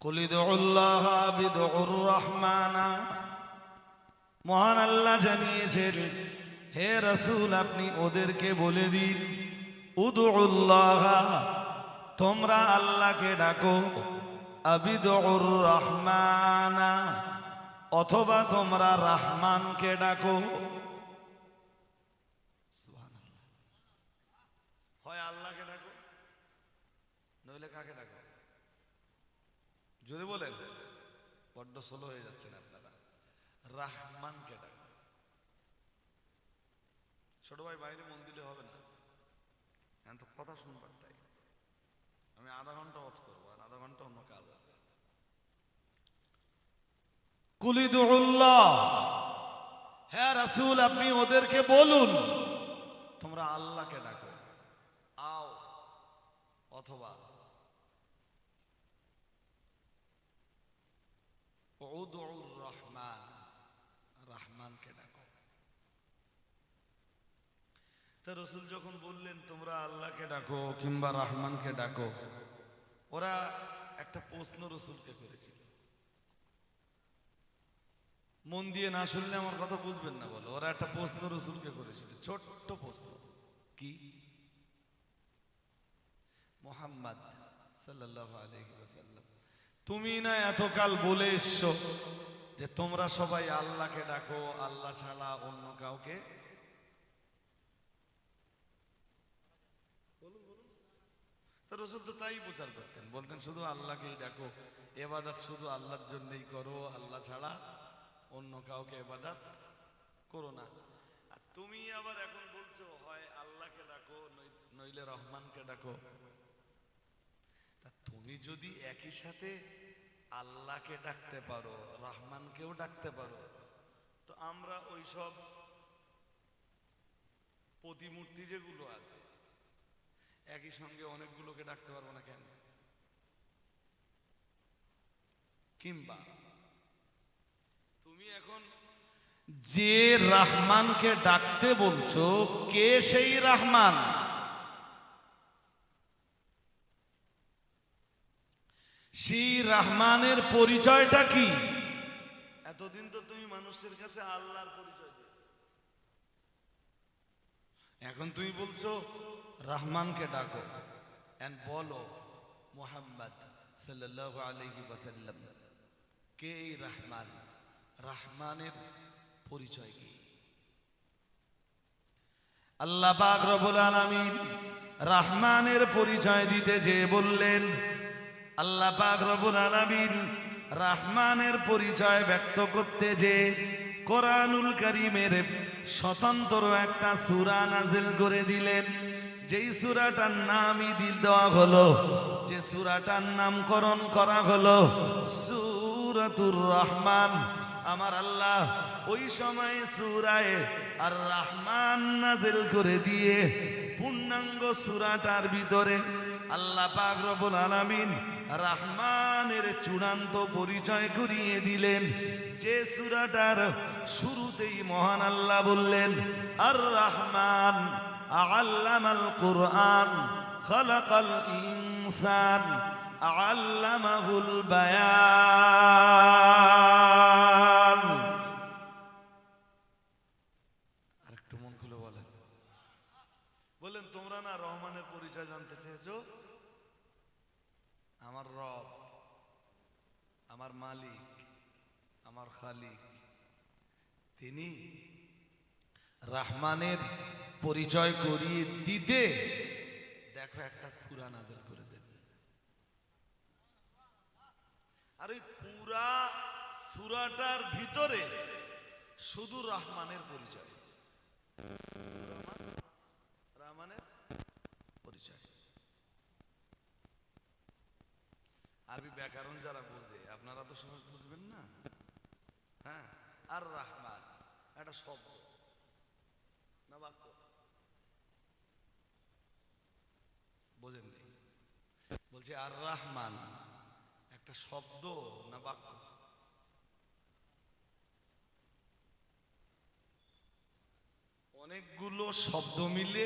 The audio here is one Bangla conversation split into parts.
কুল উদউল্লাহ বিদউর রহমানা। মহান আল্লাহ জানিয়েছেন, হে রাসূল আপনি ওদেরকে বলে দিন, উদউল্লাহ তোমরা আল্লাহকে ডাকো, আবিদউর রহমানা অথবা তোমরা রহমানকে ডাকো। সুবহানাল্লাহ। হয় আল্লাহকে ডাকো, নইলে কাকে ডাকো? জোরে বলেন, বড্ড স্লো হয়ে যাচ্ছেন আপনারা। রহমানকে ডাকো। ছোট ভাই বাইরে মন দিলে হবে না, এখন তো কথা শুনবার তাই। আমি আধা ঘন্টা ওয়াজ করবো, আর আধা ঘন্টা অন্য কাজ আছে। কুল উদউল্লাহ, হে রাসূল আপনি ওদেরকে বলুন তোমরা আল্লাহকে ডাকো, আও অথবা উদউর রহমান, রহমানকে ডাকো। তো রাসূল যখন বললেন তোমরা আল্লাহকে ডাকো কিংবা রহমানকে ডাকো, ওরা একটা প্রশ্ন রাসূলকে করেছিল। মন দিয়ে না শুনলে আমার কথা বুঝবেন না। বলো, ওরা একটা প্রশ্ন রাসূলকে করেছিল, ছোট্ট প্রশ্ন। কি? মুহাম্মদ সাল্লাল্লাহু আলাইহি ওয়াসাল্লাম, তুমি না এতকাল বলে এসছো যে তোমরা সবাই আল্লাহকে ডাকো, আল্লাহ ছাড়া অন্য কাউকে। তো রাসূল তো তাই প্রচার করতেন, বলতেন শুধু আল্লাহকেই ডাকো, ইবাদত শুধু আল্লাহর জন্যই করো, আল্লাহ ছাড়া অন্য কাউকে ইবাদত করো না। আর তুমি আবার এখন বলছো হয় আল্লাহকে ডাকো নইলে রহমানকে ডাকো। তা তুমি যদি একই সাথে আল্লাহকে ডাকতে পারো, রহমানকেও ডাকতে পারো, তো আমরা ওই সব প্রতিমূর্তি যেগুলো আছে একই সঙ্গে অনেকগুলোকে ডাকতে পারবো না কেন? কিংবা তুমি এখন যে রহমানকে ডাকতে বলছো, কে সেই রহমান? সেই রহমানের পরিচয়টা কি? এতদিন তো তুমি মানুষের কাছে আল্লাহর পরিচয় দিয়েছো, এখন তুমি বলছো রহমানকে ডাকো। এন্ড বলো মুহাম্মদ সাল্লাল্লাহু আলাইহি ওয়াসাল্লাম, কে এই রহমান? রহমানের পরিচয় কি? আল্লাহ পাক রব্বুল আলামিন রহমানের পরিচয় দিতে যে বললেন, আল্লাহ পাক রব্বুল আলামিন রহমানের পরিচয় ব্যক্ত করতে যে কোরআনুল কারীমের স্বতন্ত্র একটা সূরা নাযিল করে দিলেন। যেই সূরাটার নামই দেওয়া হলো, যে সূরাটার নামকরণ করা হলো সূরাতুর রহমান। আমার আল্লাহ ওই সময় সূরায়ে আর রহমান নাযিল করে দিয়ে পূর্ণাঙ্গ সূরাটার ভিতরে আল্লাহ পাক রব্বুল আলামিন রহমানের চূড়ান্ত পরিচয় করিয়ে দিলেন। যে সূরাটার শুরুতেই মহান আল্লাহ বললেন, আর রহমান আল্লামাল কুরআন খালাকাল ইনসান আল্লামাহুল বায়ান। আরেকটু মন খুলে বলেন, বলেন তোমরা না রহমানের পরিচয় জানতে চেয়েছো? আমার রব, আমার মালিক, আমার খালিক, তিনি রহমানের পরিচয় করিয়ে দিতে দেখো একটা সূরা নাযিল করেছেন। আর ওই পুরা সূরাটার ভিতরে শুধু রহমানের পরিচয়, রহমানের পরিচয়। আরবি ব্যাকরণ যারা বোঝে, আপনারা তো সহজ বুঝবেন না। হ্যাঁ, আর রহমান একটা শব্দ না বাক্য? বোঝেননি? বলছে আর রহমান একটা শব্দ না বাক্য? অনেকগুলো শব্দ মিলে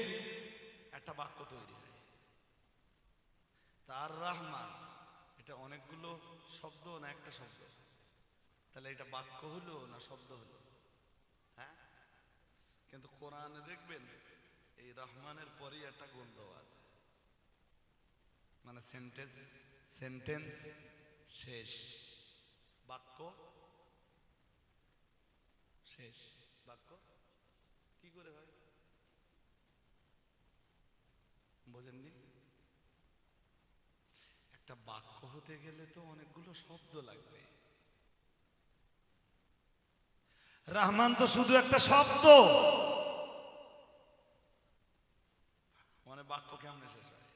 একটা বাক্য তৈরি হয়। তার রহমান এটা অনেকগুলো শব্দ না একটা শব্দ? তাহলে এটা বাক্য হলো না শব্দ হলো? হ্যাঁ, কিন্তু কোরআনে দেখবেন এই রহমানের পরেই একটা গুণ দেওয়া আছে, মানে সেন্টেন্স সেন্টেন্স শেষ, বাক্য শেষ। বাক্য কি করে হয় বোঝেননি? একটা বাক্য হতে গেলে তো অনেকগুলো শব্দ লাগবে। রহমান তো শুধু একটা শব্দ, মানে বাক্য কেমনে শেষ হয়?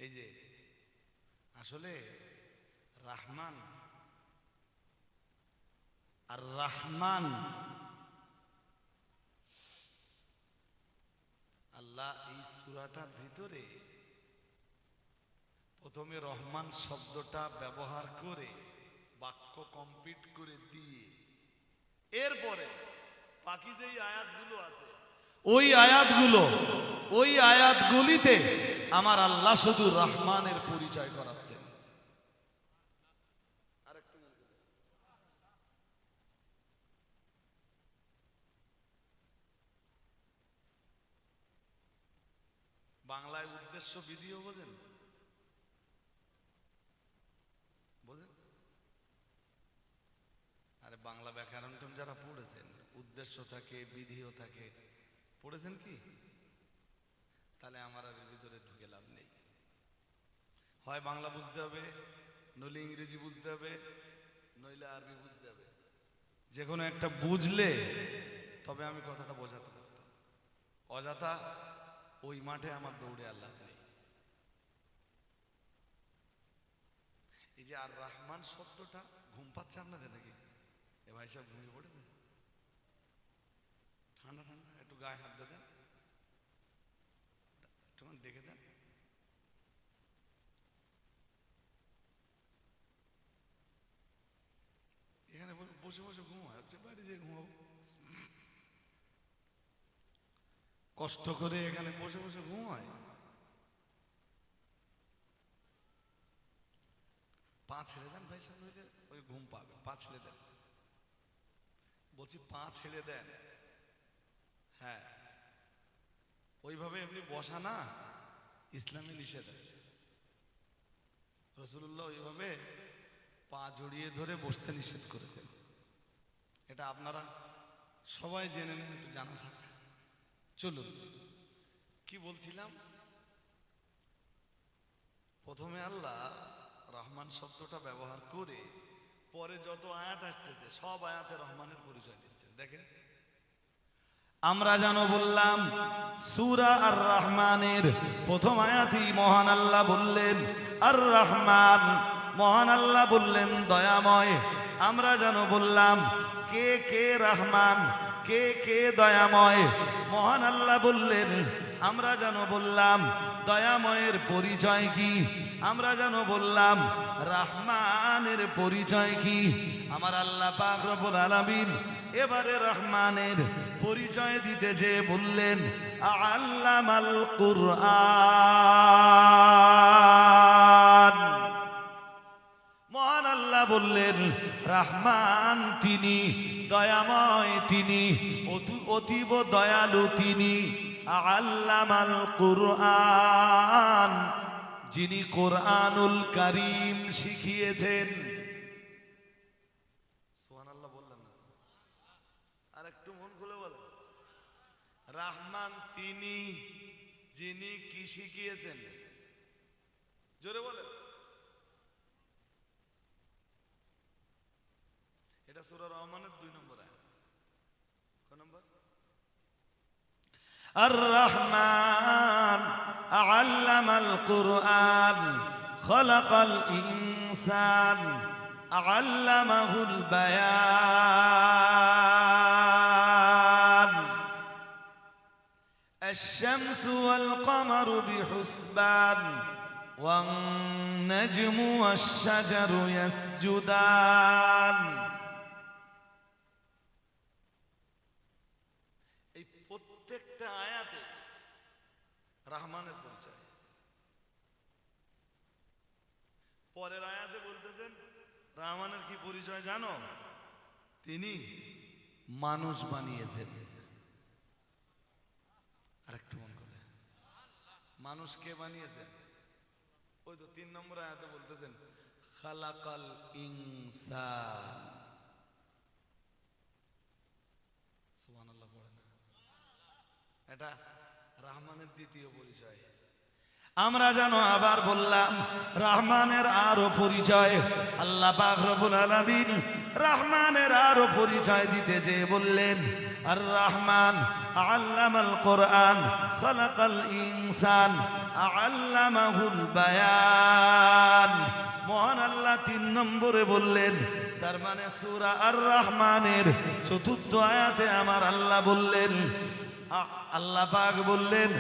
এই যে আসলে রহমান আর রহমান, আল্লাহ এই সূরাটার ভিতরে প্রথমে রহমান শব্দটা ব্যবহার করে বাক্য কমপ্লিট করে দিয়ে এরপরে বাকি যেই আয়াতগুলো আছে ওই আয়াতগুলিতে আমার আল্লাহ শুধু রহমানের পরিচয় করাচ্ছেন। বাংলায় উদ্দেশ্য বিধিও বোঝেন? বোঝেন? আরে বাংলা ব্যাকরণ যারা পড়েছেন, উদ্দেশ্য থাকে বিধিও থাকে, পড়েছেন কি? তাহলে আমার আর এর ভিতরে ঢুকে লাভ নেই। হয় বাংলা বুঝতে হবে, নইলে ইংরেজি বুঝতে হবে, নইলে আরবি বুঝতে হবে। যে কোনো একটা বুঝলে তবে আমি কথাটা বোঝাতে পারতাম। অযথা ওই মাঠে আমার দৌড়ে আর লাভ নেই। এই যে আর রহমান শব্দটা, ঘুম পাচ্ছে আপনাদের নাকি? এ ভাই সব ঘুমিয়ে পড়েছে? ঠান্ডা ঠান্ডা একটু গায়ে হাত দিয়ে দেন, একটু ডেকে দেন। এখানে বসে বসে ঘুমায়, হচ্ছে বাড়ি যেয়ে ঘুমাবো। কষ্ট করে এখানে বসে বসে ঘুমায়। পা ছেড়ে দেন ভাই সাহেব, ওই ঘুম পাবে। পা ছেড়ে দেন বলছি, পা ছেড়ে দেন। হ্যাঁ, ওইভাবে এমনি বসা না, ইসলামে নিষেধ আছে। রাসূলুল্লাহ ওইভাবে পা জড়িয়ে ধরে বসতে নিষেধ করেছেন। এটা আপনারা সবাই জেনে নেন, একটু জানা থাক। চলুন, কি বলছিলাম? প্রথমে আল্লাহ রহমান শব্দটা ব্যবহার করে পরে যত আয়াত আসতেছে সব আয়াতে রহমানের পরিচয় দিচ্ছেন। দেখেন, আমরা যেন বললাম সূরা আর রহমানের প্রথম আয়াতেই মহান আল্লাহ বললেন আর রহমান, মহান আল্লাহ বললেন দয়াময়। আমরা যেন বললাম কে কে রহমান, কে কে দয়াময়। মহান আল্লাহ বললেন, আমরা যেন বললাম দয়াময়ের পরিচয় কি, আমরা যেন বললাম রহমানের পরিচয় কি। আমার আল্লাহ পাক রব্বুল আলামিন এবারে রহমানের পরিচয় দিতে যে বললেন আল্লামাল কুরআন। মহান আল্লাহ বললেন রহমান তিনি, দয়াময় তিনি, অতীব দয়ালু তিনি। আল্লামাল কুরআন, যিনি কোরআনুল কারীম শিখিয়েছেন। সুবহানাল্লাহ বললেন না? আর একটু মন খুলে বলেন, রহমান তিনি, যিনি কি শিখিয়েছেন? জোরে বলেন। এটা সূরা রহমানের 2 নম্বর আয়াত। কত নম্বর? আর রহমান আল্লামাল কুরআন খলাকাল ইনসান আল্লামাহুল বায়ান। الشمس والقمر بحسبان والنجم والشجر يسجدان। এই প্রত্যেকটা আয়াতে রহমানের পরিচয়। রহমানের কি পরিচয় জানো? তিনি মানুষ বানিয়েছেন। আরেকটু মন করে, মানুষ কে বানিয়েছেন? ওই তো 3 নম্বর আয়াতে বলতেছেন খালাকাল ইনসান। সুবহানাল্লাহ পড়ে না? এটা রহমানের দ্বিতীয় পরিচয়। আমরা জানো আবার বললাম রহমানের আরো পরিচয়। আল্লাহ পাক রব্বুল আলামিন রহমানের আরো পরিচয় দিতে যেয়ে বললেন আর রহমান আল্লামাল কোরআন খালাকাল ইনসান আল্লামাহুল বায়ান। মহান আল্লাহ 3 নম্বরে বললেন, তার মানে সূরা আর রহমানের 4র্থ আয়াতে আমার আল্লাহ বললেন, আল্লাহ পাক বললেন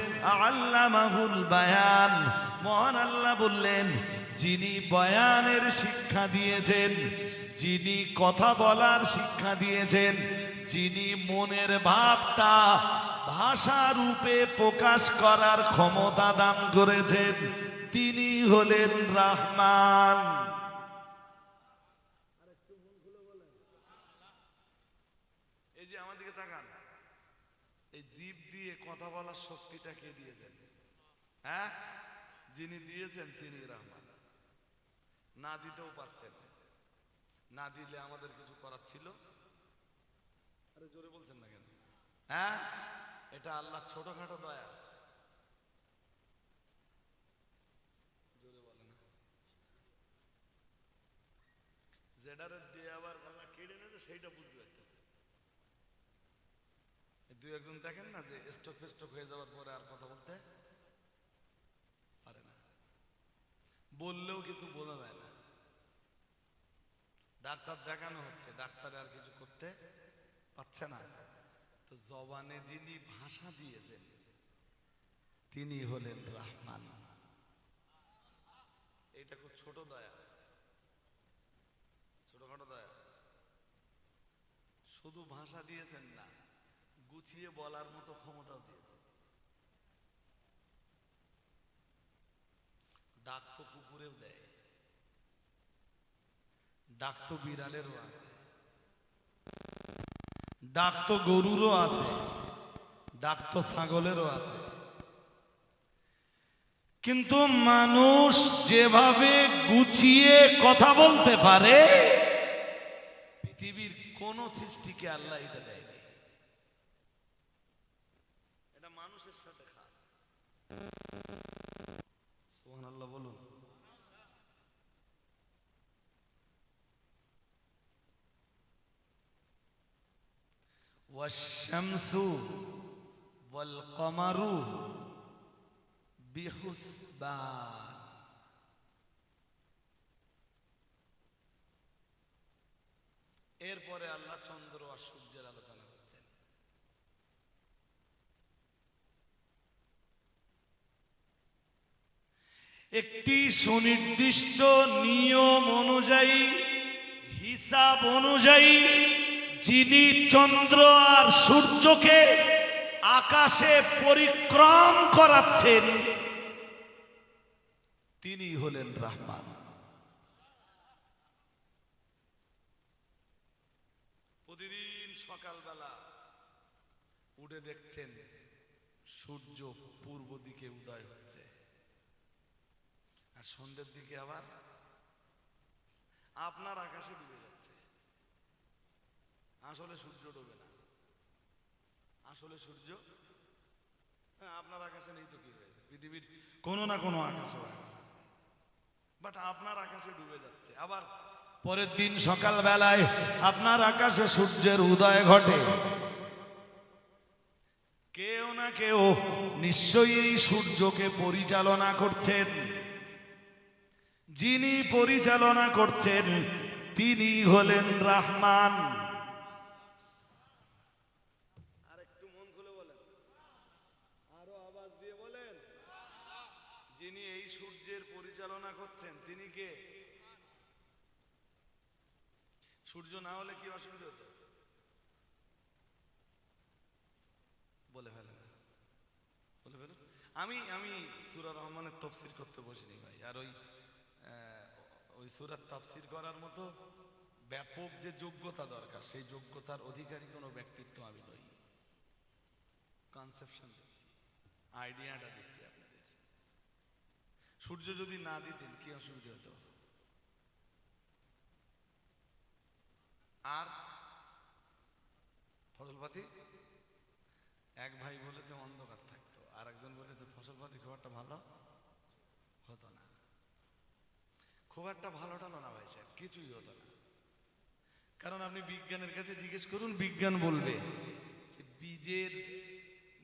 আল্লামাহুল বায়ান। মহান আল্লাহ বললেন যিনি বয়ানের শিক্ষা দিয়েছেন, যিনি কথা বলার শিক্ষা দিয়েছেন, যিনি মনের ভাবটা ভাষা রূপে প্রকাশ করার ক্ষমতা দান করেছেন, তিনি হলেন রহমান। এই যে আমার দিকে তাকান, এই জিভ দিয়ে কথা বলার শক্তিটা কে দিয়েছেন? হ্যাঁ, যিনি দিয়েছেন তিনি রহমান। না দিতেও পারতেন, না দিলে আমাদের কিছু করার ছিল? আরে জোরে বলছেন না কেন? হ্যাঁ, এটা আল্লাহ ছোটখাটো দয়া। জোরে বলে না? যেটারে দিয়ে আবার আল্লাহ কেড়ে নেবে সেইটা বুঝতে পারতেন। 2-1 দেখেন না যে স্ট্রোক ফেস্ট্রোক হয়ে যাওয়ার পরে আর কথা বলতে পারে না, বললেও কিছু বোঝা যায় না। ডাক্তার দেখানো হচ্ছে, ডাক্তার আর কিছু করতে পারছে না। তো জবানে যিনি ভাষা দিয়েছেন তিনি হলেন রহমান। এটা খুব ছোট দয়া, ছোটখাটো দয়া। শুধু ভাষা দিয়েছেন না, গুছিয়ে বলার মতো ক্ষমতাও দিয়েছেন। ডাক তো কুকুরেও দেয়, ডাক তো বিড়ালেরও আছে, ডাক তো গরুরও আছে, ডাক তো ছাগলেরও আছে। কিন্তু মানুষ যেভাবে গুছিয়ে কথা বলতে পারে পৃথিবীর কোন সৃষ্টিকে আল্লাহ এটা দেয়নি। এটা মানুষের সাথে খাস। সুবহানাল্লাহ বলুন। ওয়াশ-শামসু ওয়াল কমারু বিহুসবান। এরপরে আল্লাহ চন্দ্র আর সূর্যের আলোচনা করছেন। একটি সুনির্দিষ্ট নিয়ম অনুযায়ী, হিসাব অনুযায়ী যিনি চন্দ্র আর সূর্যকে আকাশে পরিক্রম করাচ্ছেন তিনি হলেন রহমান। প্রতিদিন সকালবেলা উঠে দেখছেন সূর্য পূর্ব দিকে উদয় হচ্ছে, আর সন্ধ্যের দিকে আবার আপনার আকাশে ডুবে যাচ্ছে। আসলে সূর্য ডুবে না, আসলে সূর্য আপনার আকাশে নেই তো কি হয়েছে? পৃথিবীর কোনো না কোনো আকাশে আছে, বাট আপনার আকাশে ডুবে যাচ্ছে। আবার পরের দিন সকাল বেলায় আপনার আকাশে সূর্যের উদয় ঘটে। কেউ না কেউ নিশ্চয়ই এই সূর্যকে পরিচালনা করছেন। যিনি পরিচালনা করছেন তিনি হলেন রহমান। আরেকটু মন খুলে বলেন, আরো আওয়াজ দিয়ে বলেন, যিনি এই সূর্যের পরিচালনা করছেন তিনি কে? সূর্য না হলে কি অসুবিধা হতো? বলে ফেলেন, বলে ফেলেন। আমি সূরা রহমানের তাফসীর করতে বসিনি ভাই, আর ওই সূরার তাফসীর করার মতো ব্যাপক যে যোগ্যতা দরকার, সেই যোগ্যতার অধিকারী কোনো ব্যক্তিত্ব আমি নই। কনসেপশন দিচ্ছি, আইডিয়াটা দিচ্ছি আপনাদের। সূর্য যদি না দিতেন কি অসুবিধা হতো? আর ফসলপাতি, এক ভাই বলেছে অন্ধকার থাকতো, আর একজন বলেছে ফসলপাতি খুব একটা ভালো হতো না। খুব একটা ভালো টালো না ভাই সাহেব, কিছুই হতো না। কারণ আপনি বিজ্ঞানের কাছে জিজ্ঞেস করুন, বিজ্ঞান বলবে যে বীজের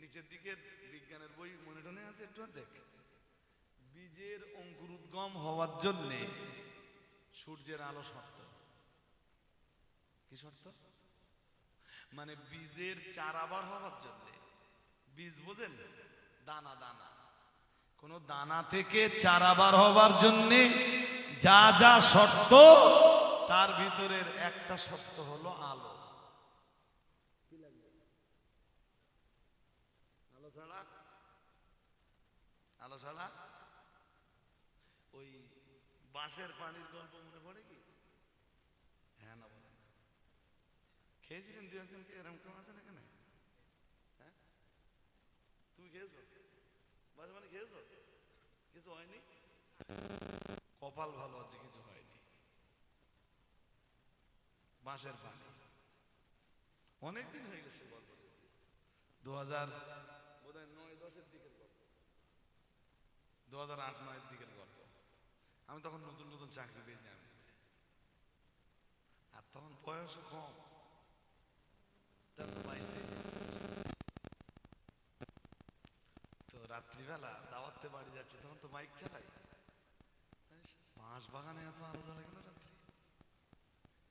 নিচের দিকে, বিজ্ঞানের বই মনে টনে আছে একটু দেখ, বীজের অঙ্কুরোদ্গম হওয়ার জন্যে সূর্যের আলো শর্ত। কি শর্ত? মানে বীজের চারাবার হওয়ার জন্যে, বীজ বোঝেন, দানা দানা, কোন দানা থেকে চারাবার হওয়ার জন্যে যা যা শর্ত, তার ভিতরের একটা শর্ত হলো আলো। আলো ছাড়া, আলো ছাড়া ওই বাঁশের পানির গল্প মনে পড়ে কি? হ্যাঁ না বলেন, খেয়েছিলেন দু একজনকে, এরকম কেউ আছেন এখানে? হ্যাঁ, তুমি খেয়েছো? বাঁশ পানি খেয়েছো? কিছু হয়নি? কপাল ভালো আছে, কিছু হয়নি। বাঁশের পানি অনেকদিন হয়ে গেছে, গল্প 2009-10-এর দিকের গল্প, 2008-9-এর দিকের গল্প। আমি তখন নতুন নতুন চাকরি পেয়েছি আমি, আর তখন বয়সও কম, তো রাত্রিবেলা দাওয়াতে বাড়ি যাচ্ছে, তখন তো বাইক চালাই, বাঁশ বাগানে এত আলো জ্বলে গেল রাত্রি,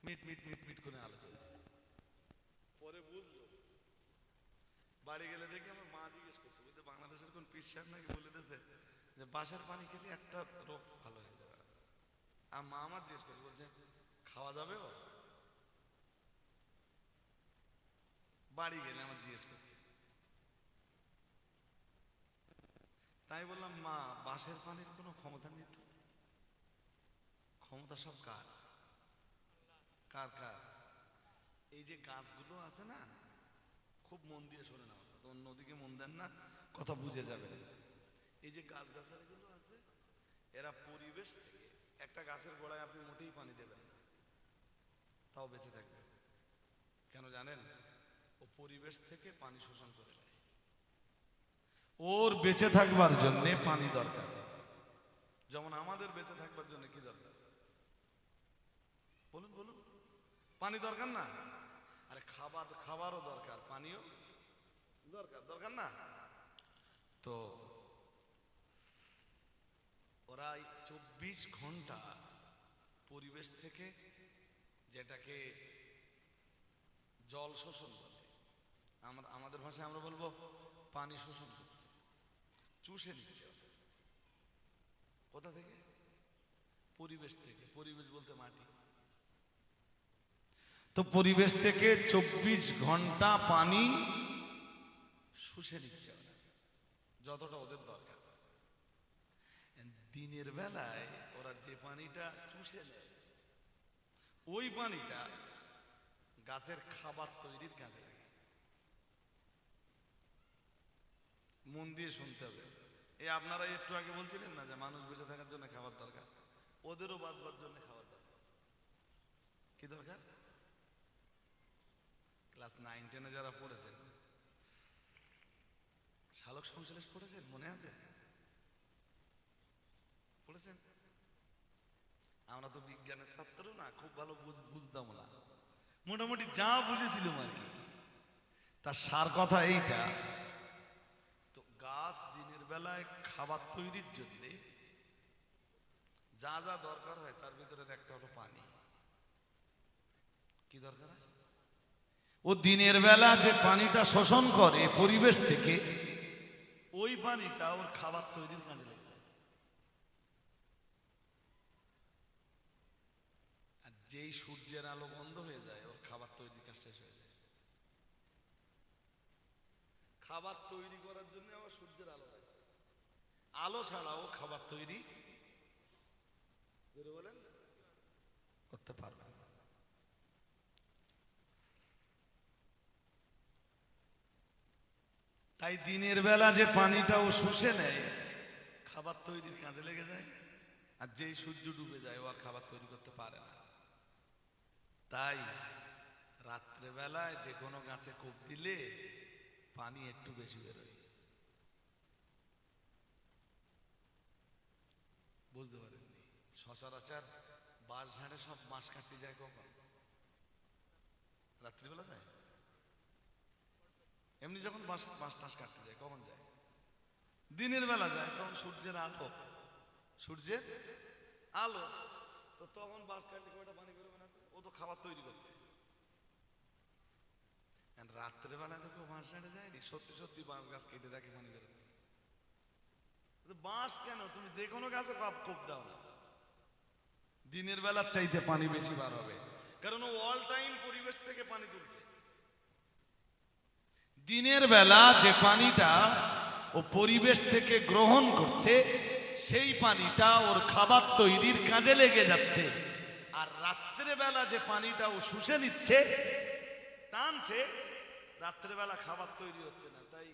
মিট মিট মিট মিট করে আলো চলছে। পরে বুঝলো, বাড়ি গেলে দেখি আমার মা জিজ্ঞেস করছে, বুঝতে বাংলাদেশের কোন পীর সাহেব নাকি বলে দিয়েছে যে বাঁশের পানি খেলে একটা রোগ ভালো হয়ে যাবে। আর মা আমার জিজ্ঞেস করছে, বলছে খাওয়া যাবে ও? বাড়ি গেলে আমার জিজ্ঞেস করছে, তাই বললাম মা বাঁশের পানির কোনো ক্ষমতা নেই তো। ক্ষমতা সব কার? কার কার? এই যে গাছগুলো আছে না, খুব মন দিয়ে শোনেন আমার কথা, অন্যদিকে মন দেন না, কথা বুঝে যাবে। এই যে গাছ গাছালিগুলো আছে, এরা পরিবেশ থেকে, একটা গাছের গোড়ায় আপনি মোটেই পানি দেবেন না, তাও বেঁচে থাকবে। কেন জানেন? ও পরিবেশ থেকে পানি শোষণ করে নেয়। ওর বেঁচে থাকবার জন্য পানি দরকার, যেমন আমাদের বেঁচে থাকবার জন্য কি দরকার? বলুন বলুন, পানি দরকার না? আরে খাবারও দরকার, পানিও দরকার, দরকার না? তো ওরা 24 ঘন্টা পরিবেশ থেকে, যেটাকে জল শোষণ বলে, আমাদের ভাষায় আমরা বলবো পানি শোষণ করছে, চুষে নিচ্ছে। কোথা থেকে? পরিবেশ থেকে। পরিবেশ বলতে মাটি। তো পরিবেশ থেকে 24 ঘন্টা পানি শুষে নিচ্ছে, যতটা ওদের দরকার। দিনের বেলায় ওরা যে পানিটা চুষে নেয়, ওই পানিটা গাছের খাবার তৈরির কাজে লাগে। মন দিয়ে শুনতে হবে। এই আপনারা একটু আগে বলছিলেন না যে মানুষ বেঁচে থাকার জন্য খাবার দরকার, ওদেরও বাঁচবার জন্য খাবার দরকার। কি দরকার? ক্লাস 9-10-এ যারা পড়েছেন, সালোক সংশ্লেষ পড়েছেন, মনে আছে? পড়েছেন? আমরা তো বিজ্ঞানের ছাত্র না, খুব ভালো বুঝতাম না, মোটামুটি যা বুঝেছিলাম আর কি। তার সার কথা এইটা, তো গাছ দিনের বেলায় খাবার তৈরির জন্য যা যা দরকার হয়, তার ভিতরে একটা হলো পানি। কি দরকার হয়? ও দিনের বেলা যে পানিটা শোষণ করে পরিবেশ থেকে, ওই পানিটা ওর খাবার তৈরির কাজে লাগে। আর যেই সূর্যের আলো বন্ধ হয়ে যায়, ওর খাবার তৈরির কাজ শেষ হয়ে যায়। খাবার তৈরি করার জন্য আবার সূর্যের আলো লাগে, আলো ছাড়াও খাবার তৈরি বলেন করতে পারবেন না। তাই দিনের বেলা যে পানিটা ও শুষে নেয়, খাবার তৈরির কাজে লেগে যায়, আর যেই সূর্য ডুবে যায় ও আর খাবার তৈরি করতে পারে না। তাই রাত্রেবেলায় যে কোনো গাছে কোপ দিলে পানি একটু বেশি বেরোয়। বুঝতে পারেননি? সচরাচর বাঁশ ঝাড়ে সব বাঁশ কাটতে যায় কখন? রাত্রিবেলা যায়। এমনি যখন বাঁশ টাস কাটতে যায় কখন যায়? দিনের বেলা যায়, তখন সূর্যের আলো, সূর্যের আলো, তো তখন বাঁশ কাটলে কয়টা পানি বেরোবে না? ও তো খাবার তৈরি করছে। রাত্রেবেলা তো কেউ বাঁশ ঝাড়ে যায়নি, সত্যি সত্যি বাঁশ গাছ কেটে দেখে পানি বেরোচ্ছে। বাঁশ কেন, তুমি যে কোনো গাছে কোপ দাও না, দিনের বেলার চাইতে পানি বেশি বার হবে, কারণ ও অল টাইম পরিবেশ থেকে পানি তুলছে। দিনের বেলা যে পানিটা ও পরিবেশ থেকে গ্রহণ করছে, সেই পানিটা ওর খাবার তৈরির কাজে লেগে যাচ্ছে। আর রাত্রেবেলা যে পানিটা ও শুষে নিচ্ছে, টানছে, রাত্রেবেলা খাবার তৈরি হচ্ছে না। তাই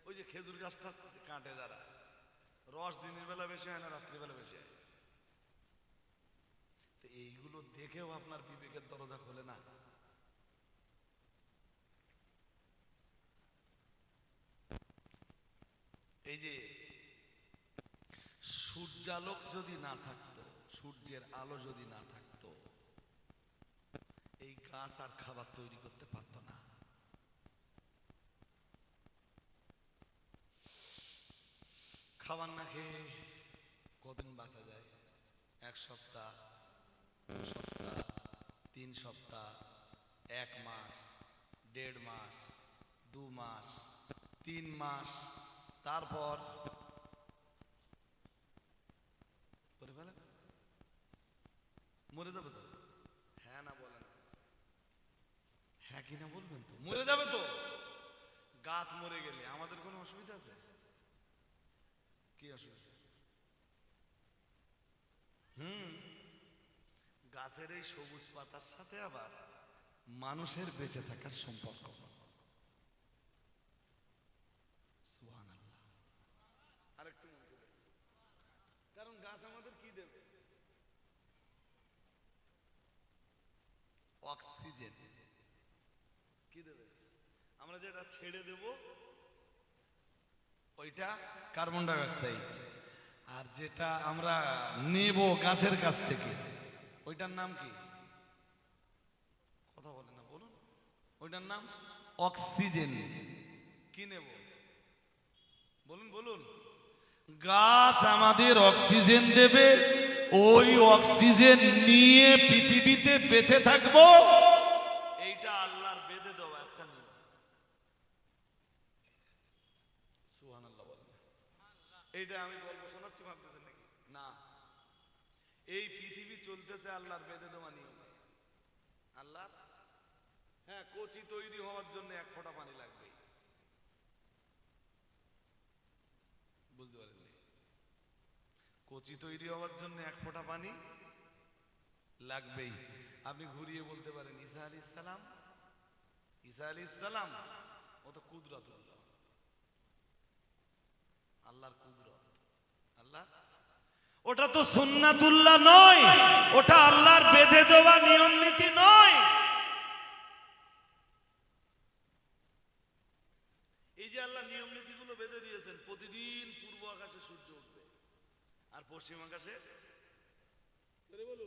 ওই যে খেজুর গাছটা কাটে যারা, রস দিনের বেলা বেশি হয় না, রাত্রিবেলা বেশি হয়। তো এইগুলো দেখেও আপনার বিবেকের দরজা খোলে না। এই যে সূর্যালোক যদি না থাকতো, সূর্যের আলো যদি না থাকতো, এই গাছ আর খাবার তৈরি করতে পারত না। খাবার না খেয়ে কদিন বাঁচা যায়? 1 সপ্তাহ, 2 সপ্তাহ, 3 সপ্তাহ, 1 মাস, 1.5 মাস, 2 মাস, 3 মাস, তারপর মরে যাবে তো। হ্যাঁ না বলেন? হ্যাঁ কি না বলবেন তো? মরে যাবে তো। গাছ মরে গেলে আমাদের কোনো অসুবিধা আছে? কি অসুবিধা? গাছের এই সবুজ পাতার সাথে আবার মানুষের বেঁচে থাকার সম্পর্ক। সুবহানাল্লাহ। আরেকটু মনে করে, কারণ গাছ আমাদের কি দেবে? অক্সিজেন। কি দেবে? আমরা যেটা ছেড়ে দেব ওইটা কার্বন ডাই অক্সাইড, আর যেটা আমরা নেব গাছের কাছ থেকে ওইটার নাম কি? কথা বলে না, বলুন। ওইটার নাম অক্সিজেন। কি নেব? বলুন বলুন। গাছ আমাদের অক্সিজেন দেবে, ওই অক্সিজেন নিয়ে পৃথিবীতে বেঁচে থাকবো। এইটা আল্লাহর বেঁধে দেওয়া একটা নিয়ম। সুবহানাল্লাহ বলেন। এইটা আমি গল্প শোনাচ্ছি ভাবতেছেন নাকি? না, এই পৃথিবী চলতেছে আল্লাহর বেঁধে দেওয়া নিয়ম। আল্লাহ, হ্যাঁ, কচি তৈরি হওয়ার জন্য 1 ফোঁটা পানি লাগবে। বুঝতে পারেননি? কচি তৈরি হওয়ার জন্য 1 ফোঁটা পানি লাগবেই। আপনি ঘুরিয়ে বলতে পারেন ঈসা আলাইহিস সালাম, ঈসা আলাইহিস সালাম ও তো কুদরতুল্লাহ, আল্লাহর কুদরত। আল্লাহ, ওটা তো সুন্নাতুল্লাহ নয়, ওটা আল্লাহর বেঁধে দেওয়া নিয়ম নীতি নয়। এই যে আল্লাহ নিয়ম নীতিগুলো বেঁধে দিয়েছেন, প্রতিদিন পূর্ব আকাশে সূর্য উঠবে আর পশ্চিম আকাশে বলুন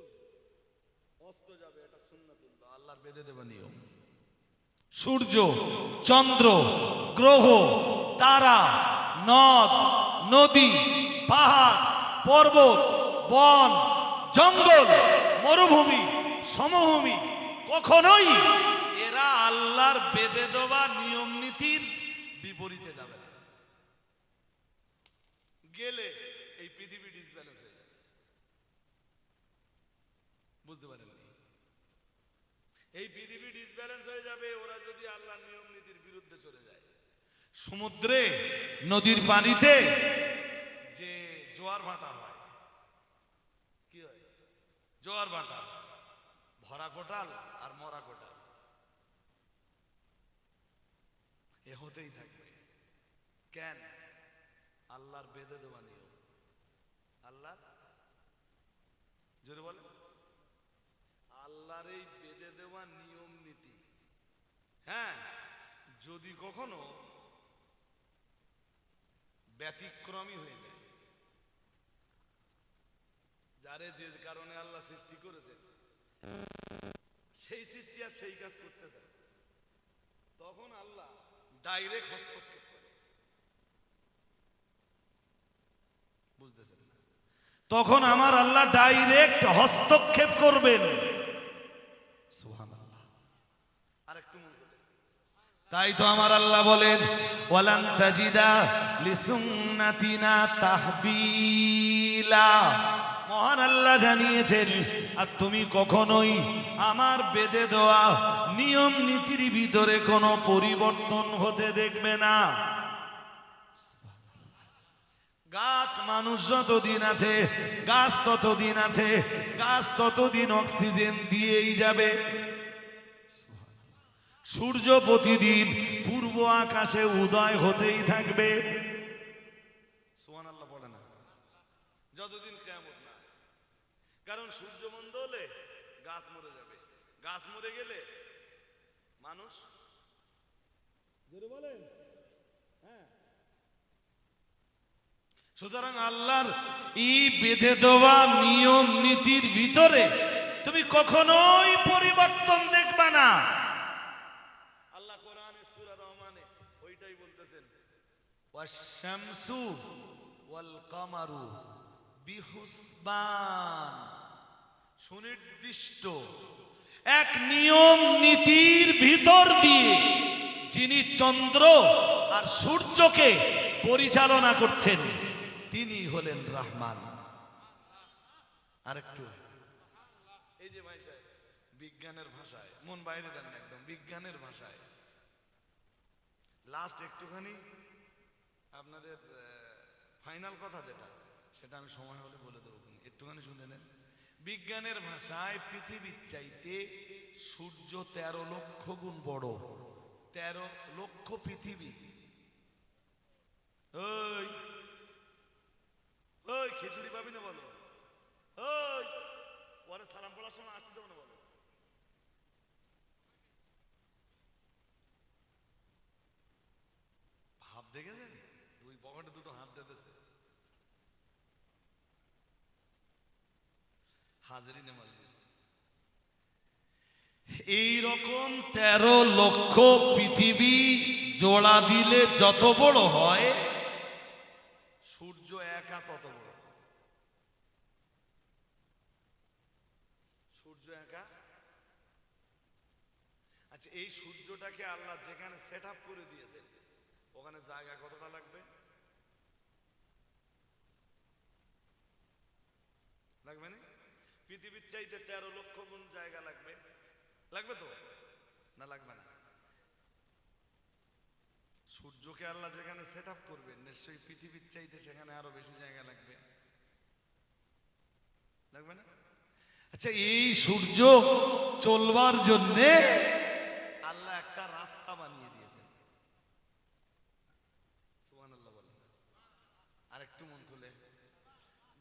অস্ত যাবে। এটা সুন্নাতুল্লাহ, আল্লাহর বেঁধে দেওয়া নিয়ম। সূর্য, চন্দ্র, গ্রহ, তারা, নদ, নদী, পাহাড়, পর্বত, বন, জঙ্গল, মরুভূমি, সমভূমি কখনোই এরা আল্লাহর বেঁধে দেওয়া নিয়ম নীতির বিপরীতে যাবে না। গেলে এই পৃথিবী ডিসব্যালেন্স হয়ে যাবে। বুঝতে পারেন? এই পৃথিবী ডিসব্যালেন্স হয়ে যাবে ওরা যদি আল্লাহর নিয়ম নীতির বিরুদ্ধে চলে যায়। সমুদ্রে, নদীর পানিতে যে জোয়ার ভাটা হয়, কি হয়? জোয়ার ভাটা, ধরা কোটাল আর মরা কোটাল এ হতেই থাকবে। কেন? আল্লাহর বেঁধে দেওয়া নিয়ম। আল্লাহ জোরে বলে, আল্লাহর এই বেঁধে দেওয়া নিয়ম নীতি, হ্যাঁ, যদি কখনো ব্যতিক্রমী হয়ে যায়, যারে যে কারণে আল্লাহ সৃষ্টি করেছে সেই সৃষ্টি আর সেই কাজ করতে চায়, তখন আল্লাহ ডাইরেক্ট হস্তক্ষেপ করে। বুঝতেছেন? তখন আমার আল্লাহ ডাইরেক্ট হস্তক্ষেপ করবেন। সুবহানাল্লাহ। আরেকটু মনে করে, তাই তো আমার আল্লাহ বলেন ওয়ালান তাজিদা লিসুন্নাতিনা তাহবিলা। মহান আল্লাহ জানিয়েছেন, আর তুমি কখনোই আমার বেঁধে দেওয়া নিয়ম নীতির ভিতরে কোনো পরিবর্তন হতে দেখবে না। গাছ মানুষ যতদিন আছে, গাছ ততদিন আছে, গাছ ততদিন অক্সিজেন দিয়েই যাবে। সূর্য প্রতিদিন পূর্ব আকাশে উদয় হতেই থাকবে। সুবহানাল্লাহ বলে না? যতদিন কিয়ামত না। কারণ সূর্য বন্ধ হলে গাছ মরে যাবে, গাছ মরে গেলে মানুষ। জোরে বলেন। হ্যাঁ, সুতরাং আল্লাহর এই বেঁধে দেওয়া নিয়ম নীতির ভিতরে তুমি কখনোই পরিবর্তন দেখবা না। আল্লাহ কোরআনে সূরা রহমানে ওইটাই বলতেছেন, ওয়াশ-শামসু ওয়াল কামারু বিহুসবান। সুনির্দিষ্ট এক নিয়ম নীতির ভিতর দিয়ে যিনি চন্দ্র আর সূর্যকে পরিচালনা করছেন তিনি হলেন রহমান। আরেকটু, এই যে ভাই সাহেব বিজ্ঞানের ভাষায়, মন বাইরে দেন না, একদম বিজ্ঞানের ভাষায় লাস্ট একটুখানি আপনাদের ফাইনাল কথা যেটা, সেটা আমি সময় হলে বলে দেবো, একটুখানি শুনে নেন। বিজ্ঞানের ভাষায় পৃথিবীর চাইতে সূর্য 13 লক্ষ গুণ বড়। 13 লক্ষ পৃথিবী। ওই ওই খিচুড়ি পাবি না বলো, ওই পরে সালাম পড়ার সময় আসতে দেবো না বলো। ভাব দেখেছেন? দুই পকেটে দুটো হাত দিতেছে। হাজরিনে মাজলিস, এইরকম 13 লক্ষ পৃথিবী জোড়া দিলে যত বড় হয়, সূর্য একা তত বড়। সূর্য একা। আচ্ছা, এই সূর্যটাকে আল্লাহ যেখানে সেট আপ করে দিয়েছেন ওখানে জায়গা কতটা লাগবে? লাগবে না? পৃথিবীর চাইতে 13 লক্ষ গুণ জায়গা লাগবে। লাগবে তো? না লাগবে না? সূর্যকে আল্লাহ যেখানে সেট আপ করবেন নিশ্চয়ই পৃথিবীর চাইতে সেখানে আরো বেশি জায়গা লাগবে। লাগবে না? আচ্ছা, এই সূর্য চলবার জন্যে আল্লাহ একটা রাস্তা বানিয়ে দিয়েছেন। সুবহানাল্লাহ বলেন। আর একটু মন খুলে,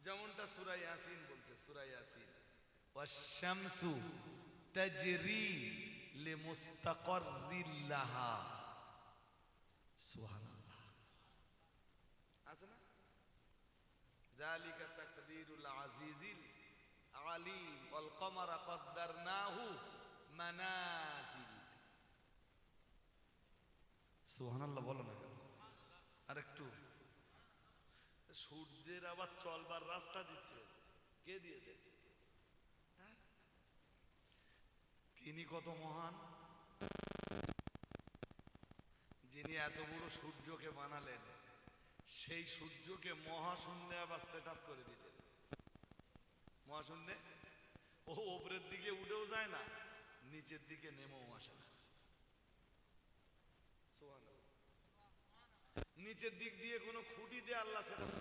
যেমনটা সূরা ইয়াসিন বলছে, সূরা ইয়াসিন, ওয়াশ-শামসু তাজরি লিমুস্তাকাররিল লাহা। সুবহানাল্লাহ। আছে না? যালিকা তাকদীরুল আজিজিল আলিম ওয়াল কমারা কদ্দারনাহু মানাজিল। সুবহানাল্লাহ বলো না? আর একটু, সূর্যের আবার চলবার রাস্তা দিতে কে দিয়েছে? তিনি কত মহান, যিনি এত বড় সূর্যকে বানালেন, সেই সূর্যকে মহাশূন্যে আবার সেট আপ করে দিলেন। মহাশূন্যে ও উপরের দিকে উঠেও যায় না, নিচের দিকে নেমেও আসে না। নিচের দিক দিয়ে কোনো খুঁটি দিয়ে আল্লাহ সেট আপ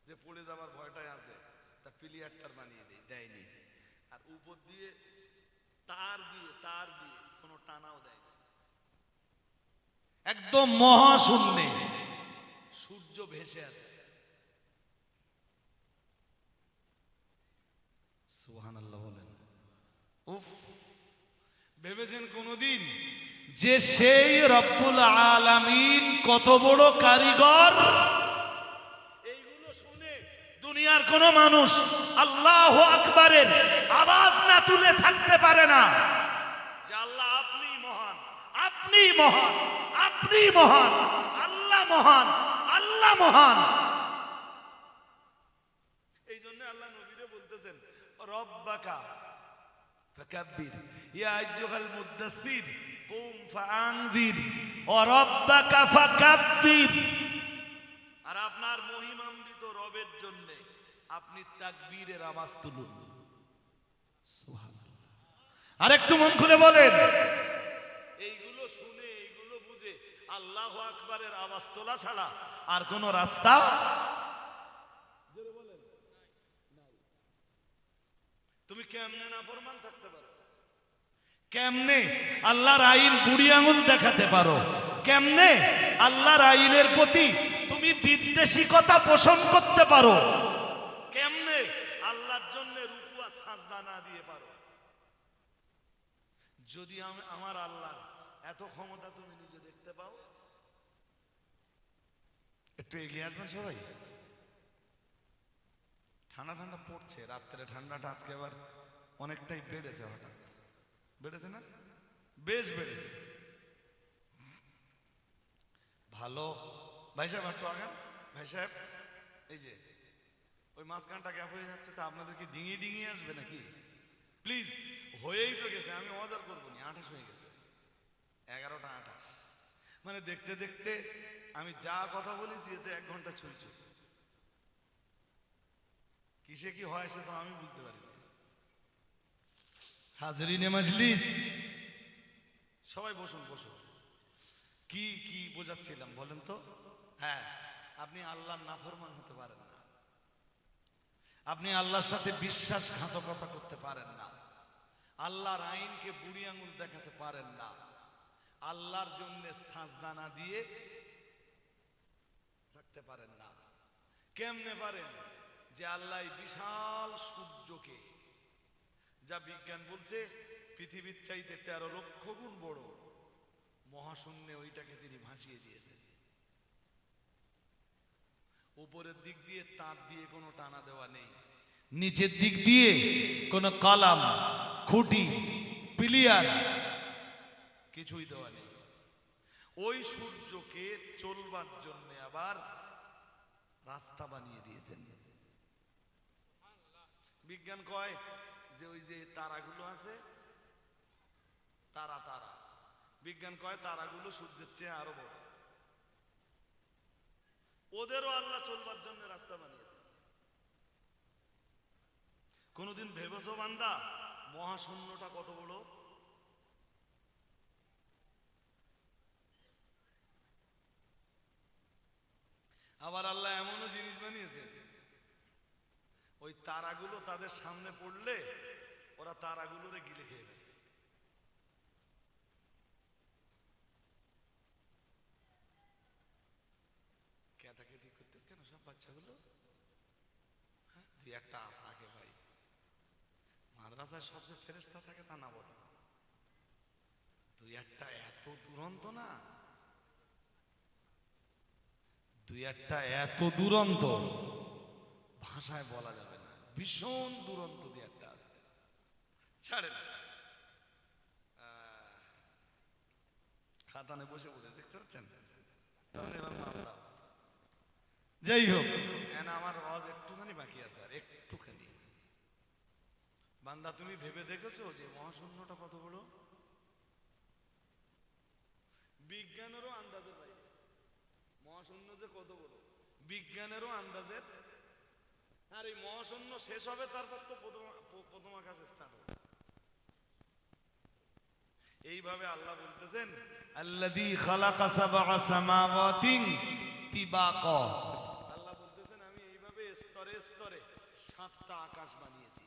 যে পড়ে যাবার ভয়টাই আছে, তা প্লিয়ারটার বানিয়ে দেয়নি। আর উপর দিয়ে তার দিয়ে কোনো টানাও দেয় না, একদম মহাশূন্যে সূর্য ভেসে আছে। সুবহানাল্লাহ বলেন। উফ, ভেবেছেন কোনদিন যে সেই রব্বুল আলামিন কত বড় কারিগর? এইগুলো শুনে দুনিয়ার কোন মানুষ আল্লাহু আকবারের আওয়াজ না তুলে থাকতে পারে না যে আল্লাহ আপনি মহান, আপনি মহান, আপনি মহান, আল্লাহ মহান, আল্লাহ মহান। এই জন্য আল্লাহ নবীরে বলতেছেন রব্বাকা ফাকাব্বির ইয়া আইয়ুহাল মুদ্দাসসির কুম ফাআনযির ওয়া রব্বাকা ফাকাব্বির। আর আপনার মহিমান্বিত রবের জন্য আপনি তাকবীরের আওয়াজ তুলুন। সুবহানাল্লাহ। আরেকটু মন খুলে বলেন। এইগুলো শুনে এইগুলো বুঝে আল্লাহু আকবারের আওয়াজ তোলা ছাড়া আর কোন রাস্তা তুমি কেমনে নাফরমান থাকতে পারো? কেমনে আল্লাহর আইন বুড়ি আঙুল দেখাতে পারো? কেমনে আল্লাহর আইনের প্রতি তুমি বিদ্বেষিকতা পোষণ করতে পারো? কেমনে আল্লাহর জন্য রুকু আর সাজদা না দিয়ে পারো? যদি আমার আল্লাহর এত ক্ষমতা তুমি নিজে দেখতে পাও, একটু এগিয়ে আসবেন সবাই। ঠান্ডা ঠান্ডা পড়ছে, রাত্রে ঠান্ডাটা আজকে আবার অনেকটাই বেড়েছে। হঠাৎ বেড়েছে না? বেশ বেড়েছে। ভালো ভাই সাহেব, একটু আগান ভাই সাহেব। এই যে ওই মাঝখানটা গ্যাপ হয়ে যাচ্ছে, তা আপনাদের কি ডিঙিয়ে ডিঙিয়ে আসবে নাকি? প্লিজ, হয়েই তো গেছে, আমি মজার করবো না। 28 হয়ে গেছে, 11টা 28। মানে দেখতে দেখতে আমি যা কথা বলেছি এতে 1 ঘন্টা চলছে। কিসে কি হয় সে তো আমি বুঝতে পারি। হাজরিনে মজলিস, সবাই বসুন বসুন। কি কি বোঝাচ্ছিলাম বলেন তো? হ্যাঁ, আপনি আল্লাহর নাফরমান হতে পারেন না, আপনি আল্লাহর সাথে বিশ্বাসঘাতকতা করতে পারেন না, আল্লাহর আইনকে বুড়ি আঙুল দেখাতে পারেন না, আল্লাহর জন্য সাজদা না দিয়ে থাকতে পারেন না। কেমনে পারেন? যে আল্লাহ বিশাল সূর্যকে, যা বিজ্ঞান বলছে পৃথিবীর চাইতে 13 লক্ষ গুণ বড়, মহাশূন্যে ওইটাকে তিনি ভাসিয়ে দিয়েছেন। উপরের দিক দিয়ে তার দিয়ে কোনো টানা দেওয়া নেই, নিচের দিক দিয়ে কোনো কলাম, খুঁটি, পিলিয়ার কিছুই দেওয়া নেই। ওই সূর্যকে চলবার জন্য আবার রাস্তা বানিয়ে দিয়েছেন। বিজ্ঞান কয় যে ওই যে তারাগুলো আছে, তারা তারা বিজ্ঞান কয় তারাগুলো সূর্যের চেয়ে আরো বড়। ওদেরও আল্লাহ চলবার জন্য রাস্তা বানিয়েছে। কোনদিন ভেবেছো বান্দা মহাশূন্যটা কত বড়? আবার আল্লাহ এমনও জিনিস বানিয়েছে, ওই তারাগুলো তাদের সামনে পড়লে ওরা তারাগুলোরে গিলে খেয়ে নেয়। কেটাকেটি করতেছ কেন সব বাচ্চাগুলো? হ্যাঁ, 2-1টা থাকে ভাই, মাদ্রাসায় সবচেয়ে ফেরেশতা থাকে তা না বলে, 2-1টা এত দুরন্ত না, 2-1টা এত দুরন্ত ভাষায় বলা যাবে না, ভীষণ দুরন্ত 2-1টা আছে। ছাড়েন, খাতানে বসে বসে দেখতে পাচ্ছেন। এবার মামলা, যাই হোক, আমার আওয়াজ একটুখানি বাকি আছে, আর একটুখানি। বান্দা তুমি ভেবে দেখেছো যে মহাশূন্যটা কত বড়? বিজ্ঞানেরও আন্দাজের বাইরে মহাশূন্য যে কত বড়, বিজ্ঞানেরও আন্দাজের। আর এই মহাশূন্য শেষ হবে, তারপর তো প্রথম আকাশ স্টার্ট হবে। এইভাবে আল্লাহ বলতেছেন আল্লাযী খালাকা সাবআ সামাওয়াতিন তিবাকা। আল্লাহ বলতেছেন আমি এইভাবে স্তরে স্তরে 7টা আকাশ বানিয়েছি।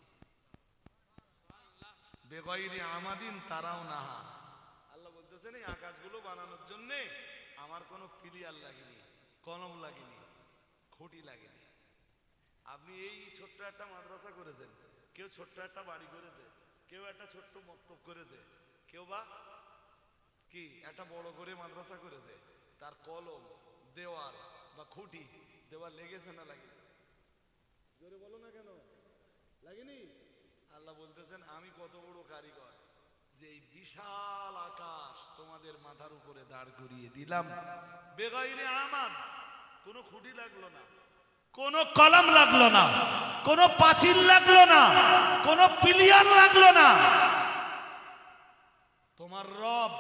বেগয়রি আমাদিন তারাও নাহা। আল্লাহ বলতেছেন এই আকাশগুলো বানানোর জন্য আমার কোনো প্লেয়ার লাগেনি, কলম লাগেনি, খুঁটি লাগেনি। আপনি এই ছোট্ট একটা মাদ্রাসা করেছেন, কেউ ছোট্ট একটা বাড়ি করেছে, কেউ একটা ছোট্ট মক্তব করেছে, কেউ বা কি একটা বড় করে মাদ্রাসা করেছে, তার কলম, দেওয়াল বা খুঁটি, দেওয়াল লেগেছে না লাগেনি? জোরে বলো না কেন লাগেনি? আল্লাহ বলতেছেন আমি কত বড় কারিগর যে এই বিশাল আকাশ তোমাদের মাথার উপরে দাঁড় করিয়ে দিলাম বেগাইরে আমাদ, কোনো খুঁটি লাগলো না, কোনো কলম লাগলো না, কোনো পাঁচিল লাগলো না, কোনো পিলিয়ার লাগলো না। তোমার রব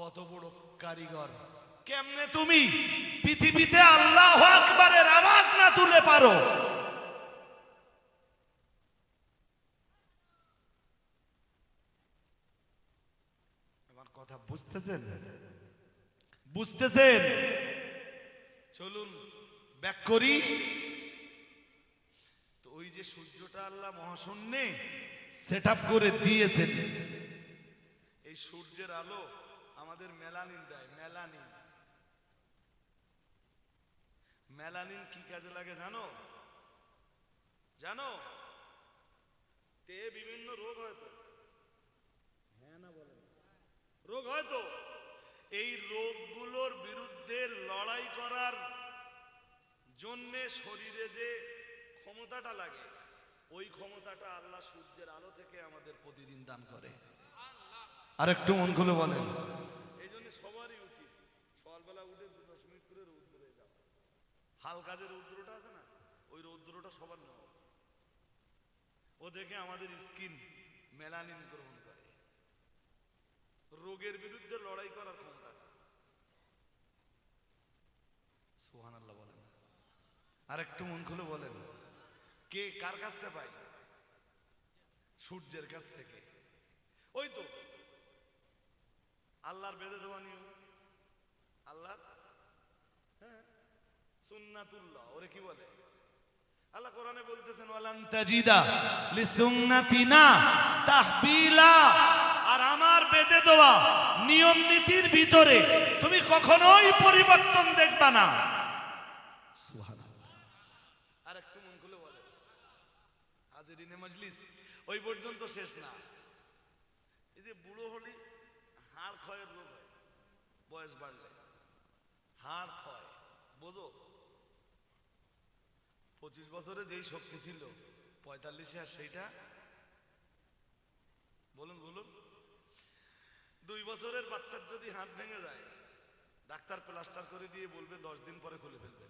কত বড় কারিগর, কেমনে তুমি পৃথিবীতে আল্লাহু আকবারের আওয়াজ না তুলে পারো? আমার কথা বুঝতেছেন? বুঝতেছেন? চলুন ব্যাক করি। তো ওই যে সূর্যটা আল্লাহ মহাশূন্যে সেটআপ করে দিয়েছেন, এই সূর্যের আলো আমাদের মেলানিন দেয়। মেলানিন, মেলানিন কি কাজে লাগে জানো? জানো? তে বিভিন্ন রোগ হয়তো, হ্যাঁ না বলেন, রোগ হয়তো, এই রোগগুলোর বিরুদ্ধে লড়াই করার জন্যে শরীরে যে ক্ষমতাটা লাগে, ওই ক্ষমতাটা আল্লাহ সূর্যের আলো থেকে আমাদের প্রতিদিন দান করে। আর একটু মন খুলে বলেন। এই জন্য সবারই উচিত সকালবেলা উঠে 10 মিনিট করে রৌদ্রে যাও। হালকা যে রৌদ্রটা আছে না, ওই রৌদ্রটা সবার নেওয়া উচিত। ও দেখে আমাদের স্কিন মেলানিন গ্রহণ করে, রোগের বিরুদ্ধে লড়াই করার ক্ষমতা। সুবহানাল্লাহ বলেন। আর একটু মন খুলে বলেন, কে কার কাছ থেকে পাই? সূর্যের কাছ থেকে। ওই তো আল্লাহর বেঁধে দেওয়া নিয়ম, আল্লাহর সুন্নাতুল্লাহ, ওরে কি বলে? আল্লাহ কোরআনে বলতেছেন ওয়ালান তাজিদা লিসুন্নাতিনা তাহবিলা। আর আমার বেঁধে দেওয়া নিয়ম নীতির ভিতরে তুমি কখনোই পরিবর্তন দেখবা না। সুবহানাল্লাহ। আর একটু মন খুলে বলে। হাজিরিনে মজলিস, ওই পর্যন্ত শেষ না। এই যে বুড়ো হলি হাড় ক্ষয়ের রোগ হয়, বয়স বাড়লে হাড় ক্ষয়, বোঝো? 25 বছরে যেই শক্তি ছিল 45-এ আর সেইটা, বলুন বলুন। 2 বছরের বাচ্চার যদি হাত ভেঙে যায়, ডাক্তার প্লাস্টার করে দিয়ে বলবে 10 দিন পরে খুলে ফেলবে।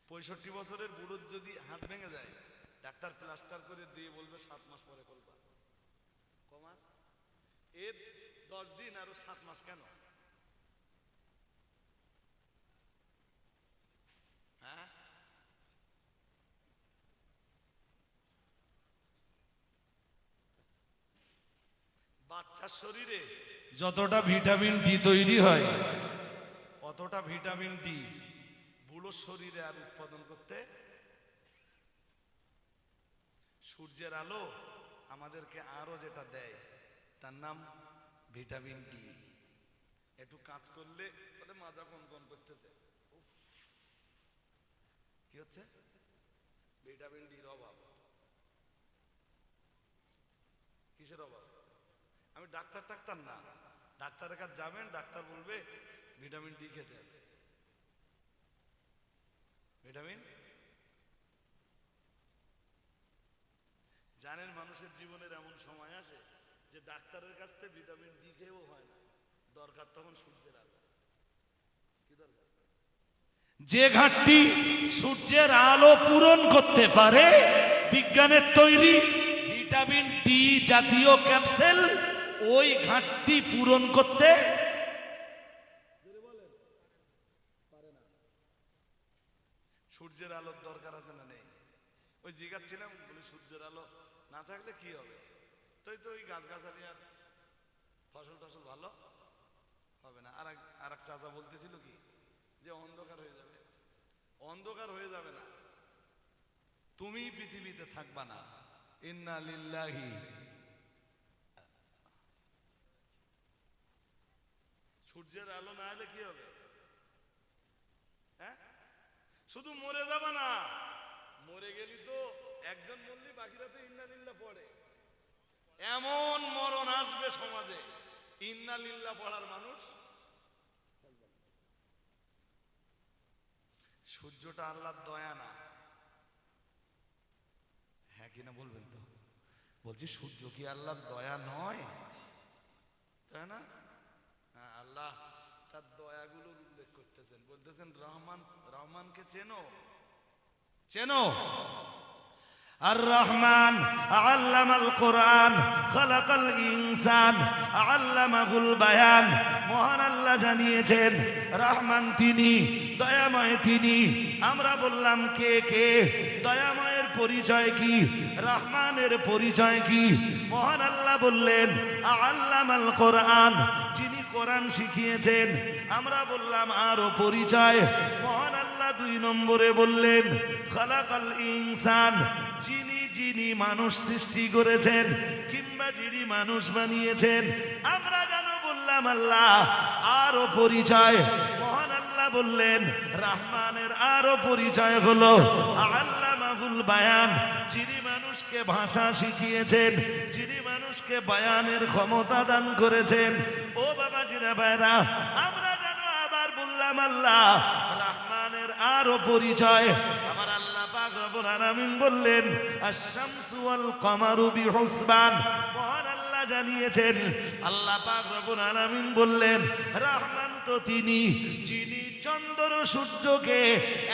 65 বছরের বুড়োর যদি হাত ভেঙে যায়, ডাক্তার প্লাস্টার করে দিয়ে বলবে 7 মাস পরে খুলবা। কমাস এর 10 দিন আর 7 মাস কেন? হ্যাঁ, বাচ্চার শরীরে যতটা ভিটামিন ডি তৈরি হয়, অতটা ভিটামিন ডি বুড়োর শরীরে আর উৎপাদন করতে। সূর্যের আলো আমাদেরকে আরো যেটা দেয় তার নাম ভিটামিন ডি। একটু কাজ করলে মাজা কনকন করতেছে, কি হচ্ছে? ভিটামিন ডির অভাব। কিসের অভাব? আমি ডাক্তার টাক্তার না, ডাক্তারের কাছে যাবেন, ডাক্তার বলবে ভিটামিন ডি খেতে হবে। ভিটামিন, জানেন মানুষের জীবনের এমন সময় আসে যে ডাক্তারের কাছ থেকে ভিটামিন ডি খেয়েও হয় না, দরকার তখন সূর্যের আলো। কি দরকার? যে ঘাটতি সূর্যের আলো পূরণ করতে পারে, বিজ্ঞানের তৈরি ভিটামিন ডি জাতীয় ক্যাপসুল ওই ঘাটতি পূরণ করতে পারে না। সূর্যের আলোর দরকার আছে না নেই? ওই জিজ্ঞাসছিলাম, বলে সূর্যের আলো না থাকলে কি হবে? তো ওই গাছগাছালি আর ফসল টসল ভালো হবে না। আর এক চাচা বলতেছিল কি, যে অন্ধকার হয়ে যাবে। অন্ধকার হয়ে যাবে না, তুমি পৃথিবীতে থাকবা না, ইন্না লিল্লাহি। সূর্যের আলো না এলে কি হবে? হ্যাঁ, শুধু মরে যাবে না, মরে গেলি তো একজন মরলি বাকিরা তো ইন্না লিল্লাহ পড়ে। এমন মরণ আসবে সমাজে ইন্না লিল্লাহ পড়ার মানুষ। সূর্যটা আল্লাহর দয়া না? হ্যাঁ কিনা বলবেন তো? বলছি সূর্য কি আল্লাহর দয়া নয়? তাই না? হ্যাঁ, আল্লাহ তার দয়াগুলোর উল্লেখ করতেছেন, বলতেছেন রহমান, রহমানকে চেনো? চেনো? আর রহমান আল্লামাল কোরআন খালাকাল ইনসান আল্লামাহুল বায়ান। মহান আল্লাহ জানিয়েছেন রহমান তিনি, দয়াময় তিনি। আমরা বললাম কে কে? দয়াময়ের পরিচয় কি? রহমানের পরিচয় কি? মহান আল্লাহ বললেন আল্লামাল কোরআন, যিনি কোরআন শিখিয়েছেন। আমরা বললাম আরো পরিচয়। মহান আল্লাহ 2 নম্বরে বললেন খালাকাল ইনসান, যিনি মানুষ সৃষ্টি করেছেন কিংবা যিনি মানুষ বানিয়েছেন। আমরা যেন বললাম আল্লাহ আরো পরিচয়। মহান আল্লাহ বললেন রহমানের আরো পরিচয় হলো আল্লামাহুল বায়ান, যিনি মানুষকে ভাষা শিখিয়েছেন, যিনি মানুষকে বায়ানের ক্ষমতা দান করেছেন। ও বাবা জিরা ভাইরা, আমরা যেন আবার বললাম আল্লাহ রহমানের আরো পরিচয়। আমার আল্লাহ পাক রব্বুল আলামিন বললেন আশ-শামসু ওয়াল কামারু বিহুসবান। মহান আল্লাহ জানিয়েছেন, আল্লাহ পাক রব্বুল আলামিন বললেন রহমান তো তিনি, যিনি চন্দ্র সূর্যকে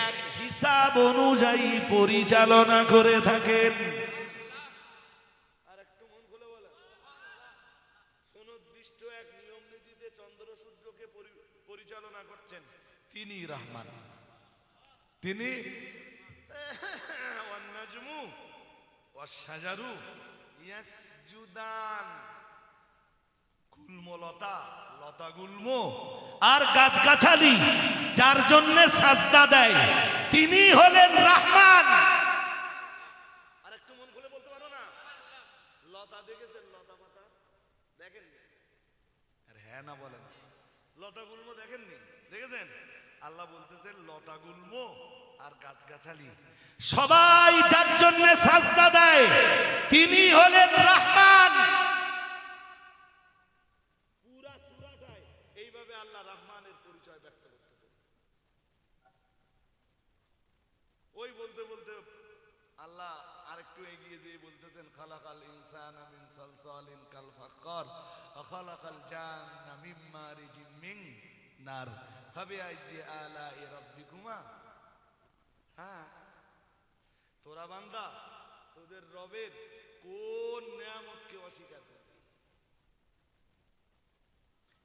এক হিসাব অনুযায়ী পরিচালনা করে থাকেন। আর একটু মন খুলে বলেন, সুনির্দিষ্ট এক নিয়ম নীতিতে চন্দ্র সূর্যকে পরিচালনা করছেন তিনি রহমান। তিনি ওয়ান-নাজমু ওয়াশ-শাজারু ইয়াসজুদান, গুল্মলতা, লতা গুল্ম আর গাছগাছালি যার জন্য সাজদা দেয় তিনি হলেন রহমান। আর একটু মন খুলে বলতে পারো না? লতা দেখেছেন? লতা পাতা দেখেননি? আর হ্যাঁ না বলেন? লতা গুল্ম দেখেননি? দেখেছেন? আল্লাহ বলতেছেন লতা গুল্ম আর গাছগাছালি সবাই যার জন্য সাজদা দেয় তিনি হলেন রহমান। পুরা সূরাটায় এইভাবে আল্লাহ রহমানের পরিচয় ব্যক্ত করতেছেন। ওই বলতে বলতে আল্লাহ আরেকটু এগিয়ে যেয়ে বলতেছেন খালাকাল ইনসানা মিন সালসালিন কাল ফাখর ওয়া খালাকাল জান্না মিন মারিজিন মিন নার ফাবিআইয়ি আলাই রাব্বিকুমা। হ্যাঁ, তোরা বান্দা তোদের রবের কোন নিয়ামতকে অস্বীকার করবি?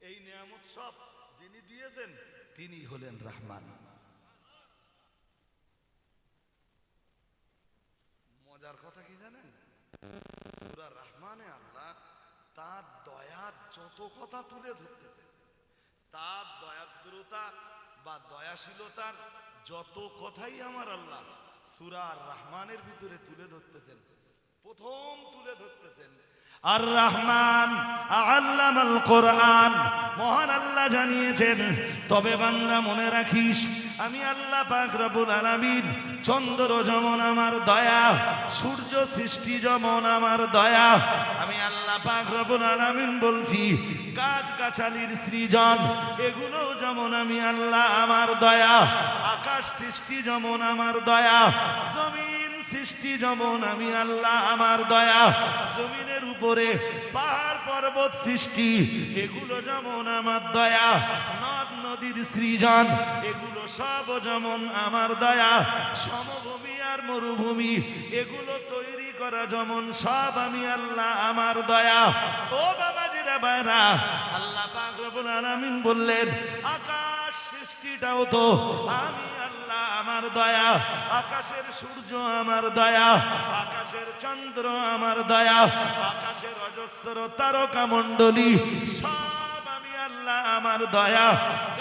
এই নিয়ামত সব যিনি দিয়েছেন তিনি হলেন রহমান। মজার কথা কি জানেন? সূরা রহমানে আল্লাহ তার দয়ার যত কথা তুলে ধরতেছেন, তার দয়াদ্রতা বা দয়াশীলতার যত কথাই আমার আল্লাহ সূরা রহমানের ভিতরে তুলে ধরতেছেন। প্রথম তুলে ধরতেছেন আর রহমান আল্লামাল কোরআন। মহান আল্লাহ জানিয়েছেন তবে বান্দা মনে রাখিস আমি আল্লাহ পাক রব্বুল আলামিন চন্দ্র যেমন আমার দয়া, সূর্য সৃষ্টি যেমন আমার দয়া। আমি আল্লাহ পাক রব্বুল আলামিন বলছি গাছগাছালির সৃজন এগুলো যেমন আমি আল্লাহ আমার দয়া, আকাশ সৃষ্টি যেমন আমার দয়া, জমিন সৃষ্টি যেমন আমি আল্লাহ আমার দয়া, জমিনের উপরে পাহাড় পর্বত সৃষ্টি এগুলো যেমন আমার দয়া, নদ নদীর সৃজন এগুলো সব যেমন আমার দয়া, সমভূমি আর মরুভূমি এগুলো তৈরি করা যেমন সব আমি আল্লাহ আমার দয়া। ও বাবাজিরা ভাইরা, আল্লাহ পাক রব্বুল আলামিন বললেন আকাশ সৃষ্টিটাও তো আমি আল্লাহ আমার দয়া, আকাশের সূর্য আমার দয়া, আকাশের চন্দ্র আমার দয়া, আকাশের অজস্র তারকা মণ্ডলী সব আমি আল্লাহ আমার দয়া,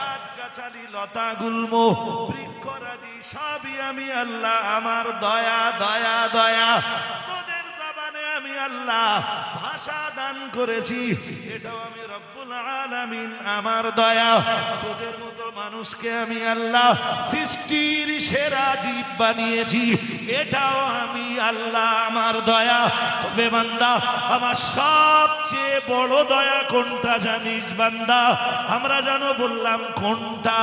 গাছগাছালি লতা গুল্ম বৃক্ষরাজি সবই আমি আল্লাহ আমার দয়া দয়া দয়া। তোদের জবানে আল্লাহ ভাষা দান করেছি, এটাও আমি রব্বুল আলামিন আমার দয়া। তোদের মতো মানুষকে আমি আল্লাহ সৃষ্টির সেরা জীব বানিয়েছি, এটাও আমি আল্লাহ আমার দয়া। তবে বান্দা, আমার সবচেয়ে বড় দয়া কোনটা জানিস বান্দা? আমরা জানো বললাম কোনটা?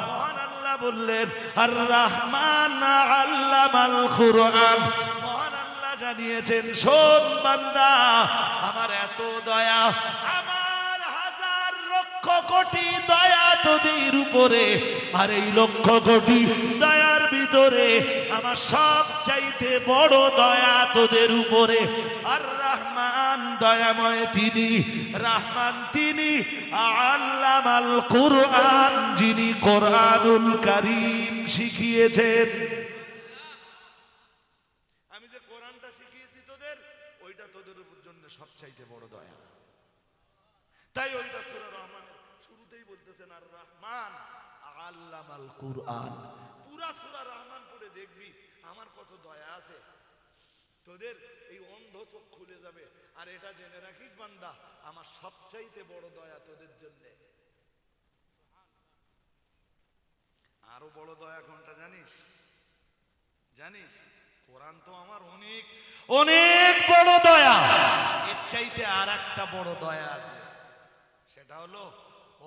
মহান আল্লাহ বললেন আর রহমান আল্লামাল কুরআন। মহান আল্লাহ জানিয়েছেন, শোন বান্দা, আমার এত দয়া, আমার হাজার লক্ষ কোটি দয়া তোদের উপরে, আর এই লক্ষ কোটি দয়ার ভিতরে আমার সবচাইতে বড় দয়া তোদের উপরে। আর রহমান দয়াময় তিনি, রহমান তিনি, আল্লামাল কুরআন যিনি কোরআনুল কারীম শিখিয়েছেন। আমি যে কোরআনটা শিখিয়েছি তোদের, ওইটা তোদের জন্য সবচাইতে বড় দয়া। তাই ওইটা সূরা রহমানের শুরুতেই বলতেছেন আর রহমান আল্লামাল কুরআন। পুরা সূরা রহমান পড়ে দেখবি আমার কত দয়া আছে তোদের। এই অন্ধ চোখ খুলে যাবে। আর এটা জেনে রাখিস বান্দা, আমার সবচাইতে বড় দয়া তোদের জন্য। আরো বড় দয়া কোনটা জানিস? জানিস? কোরআন তো আমার অনেক অনেক বড় দয়া। এর চাইতে আর একটা বড় দয়া আছে, সেটা হলো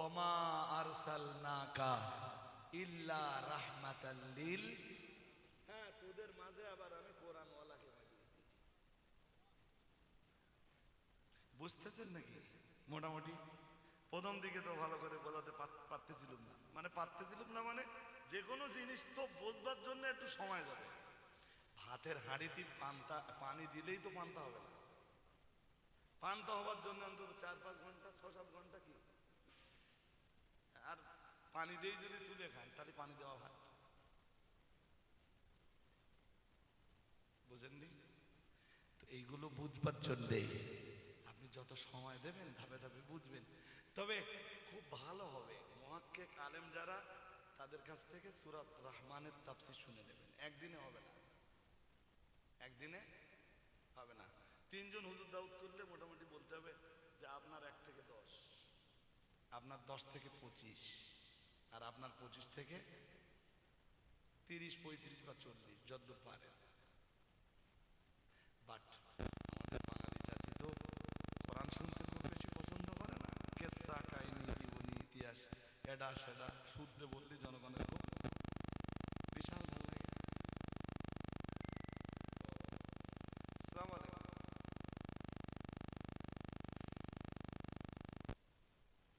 ওমা আরসালনাকা ইল্লা রাহমাতাল লিল। হ্যাঁ, তোদের মাঝে আবার আমি কোরআন ওয়ালাকে পাঠিয়েছি। বুঝতেছেন নাকি? মোটামুটি প্রথম দিকে তো ভালো করে বলাতে পারতেছিলাম না, মানে যে কোনো জিনিস তো বোঝবার জন্য একটু সময় যাবে। ভাতের হাঁড়িতে পানি দিলেই তো পান্তা হবে না। পান্তা হবার জন্য অন্তত 4-5 ঘন্টা 6-7 ঘন্টা কি, আর পানি দিয়ে যদি তুলে খান তাহলে পানি দেওয়া ভাত। বুঝেননি? তো এইগুলো বুঝবার জন্যে আপনি যত সময় দেবেন ধাপে ধাপে বুঝবেন। তবে খুব ভালো হবে মুহাক্কিক আলেম যারা, তাদের কাছ থেকে সূরা রহমানের তাফসীর শুনে নেবেন। একদিনে হবে না, একদিনে হবে না। 3 জন হুজুর দাউদ করলে মোটামুটি বলতে হবে যে আপনার 1 থেকে 10, আপনার 10 থেকে 25, আর আপনার 25 থেকে 30, 35 বা 40 যতদূর পারে। বাট আমাদের বাঙালি জাতি তো কোরআন শুনতে খুব বেশি পছন্দ করে না। কেসা কাহিনী, জীবনী, ইতিহাস, এটা সেটা শুদ্ধ বললে জনগণের খুব বিশাল ভালো লাগে। আসসালামু আলাইকুম।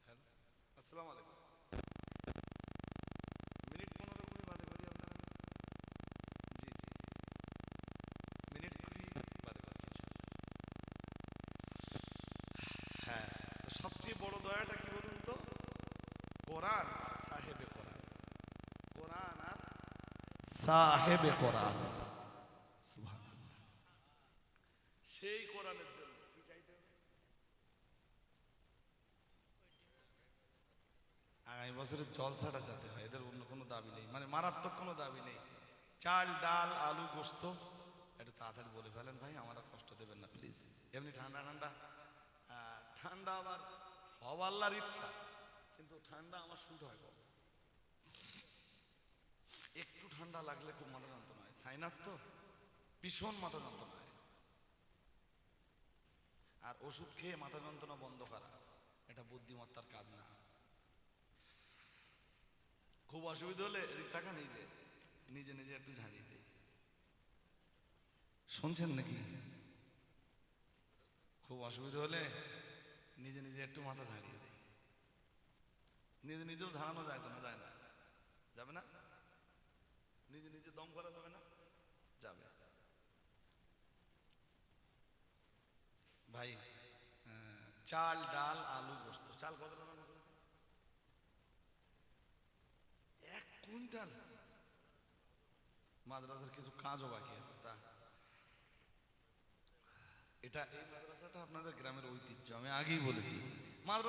হ্যালো, আসসালামু আলাইকুম। মিনিট 15-20 বাদে করি আপনারা? জি জি, মিনিট 20 বাদে করছি। হ্যাঁ, তো সবচেয়ে বড় দয়াটা কি বলুন তো? কোরআন আর সাহেবে কোরআন। কোরআন আর সাহেবে কোরআন। সুবহানাল্লাহ। সেই কোরআনের জন্য কি চাইতে হবে? আগামী বছরের জলসাটা যাতে হয়, এদের অন্য কোনো দাবি নেই, মানে মারাত্মক কোনো দাবি নেই। চাল, ডাল, আলু, গোস্ত একটু তাড়াতাড়ি বলে ফেলেন ভাই, আমার আর কষ্ট দেবেন না প্লিজ। এমনি ঠান্ডা ঠান্ডা, ঠান্ডা আবার হওয়া আল্লাহর ইচ্ছা, কিন্তু ঠান্ডা আমার শুট হয় কম। একটু ঠান্ডা লাগলে খুব মাথা যন্ত্রণা হয়, সাইনাস তো ভীষণ মাথা যন্ত্রণা হয়। আর ওষুধ খেয়ে মাথা যন্ত্রণা বন্ধ করা এটা বুদ্ধিমত্তার কাজ না। খুব অসুবিধা হলে এদিক টাকা নিজে নিজে নিজে একটু ঝাড়িয়ে দেয়। শুনছেন নাকি? খুব অসুবিধা হলে নিজে নিজে একটু মাথা ঝাড়িয়ে দেয়। নিজে নিজেও ঝাড়ানো যায় তো না? যায় না? যাবে না? নিজে নিজে দম করা যাবে না? যাবে। ভাই, চাল, ডাল, আলু, গোস্ত। চাল কত টাকা? 1 কুইন্টাল। মাদ্রাসার কিছু কাজও বাকি আছে। তা এটা, এই মাদ্রাসাটা আপনাদের গ্রামের ঐতিহ্য, আমি আগেই বলেছি। মাদ্রাসা